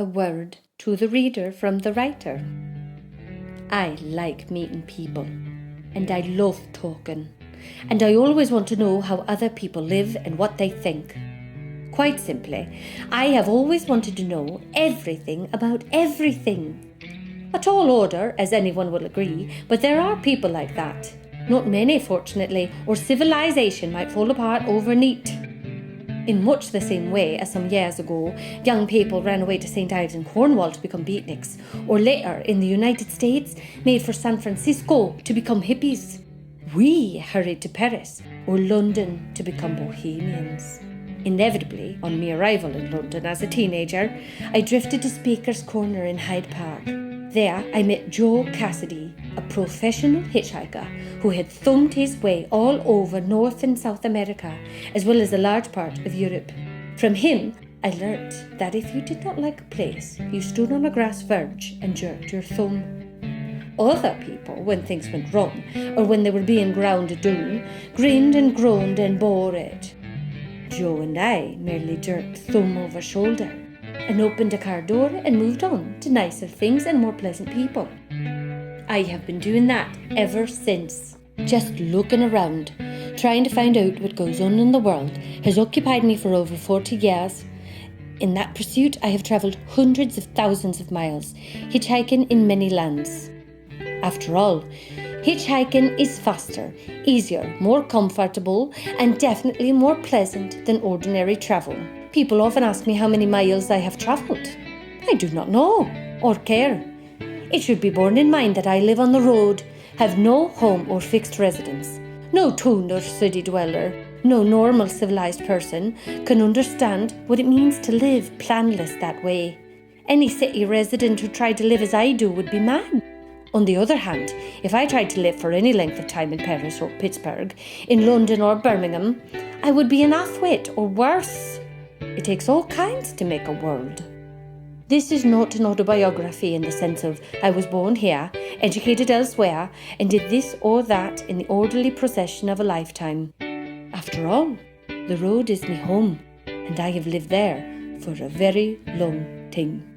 A word to the reader from the writer. I like meeting people, and I love talking, and I always want to know how other people live and what they think. Quite simply, I have always wanted to know everything about everything. A tall order, as anyone will agree, but there are people like that. Not many, fortunately, or civilization might fall apart overnight. In much the same way as some years ago, young people ran away to St. Ives in Cornwall to become beatniks, or later in the United States made for San Francisco to become hippies. We hurried to Paris or London to become bohemians. Inevitably, on my arrival in London as a teenager, I drifted to Speaker's Corner in Hyde Park. There I met Joe Cassidy, a professional hitchhiker who had thumbed his way all over North and South America, as well as a large part of Europe. From him, I learnt that if you did not like a place, you stood on a grass verge and jerked your thumb. Other people, when things went wrong, or when they were being ground down, grinned and groaned and bore it. Joe and I merely jerked thumb over shoulder and opened a car door and moved on to nicer things and more pleasant people. I have been doing that ever since. Just looking around, trying to find out what goes on in the world, has occupied me for over 40 years. In that pursuit, I have travelled hundreds of thousands of miles, hitchhiking in many lands. After all, hitchhiking is faster, easier, more comfortable, and definitely more pleasant than ordinary travel. People often ask me how many miles I have travelled. I do not know, or care. It should be borne in mind that I live on the road, have no home or fixed residence. No town or city dweller, no normal civilised person can understand what it means to live planless that way. Any city resident who tried to live as I do would be mad. On the other hand, if I tried to live for any length of time in Paris or Pittsburgh, in London or Birmingham, I would be an half-wit or worse. It takes all kinds to make a world. This is not an autobiography in the sense of I was born here, educated elsewhere, and did this or that in the orderly procession of a lifetime. After all, the road is me home, and I have lived there for a very long time.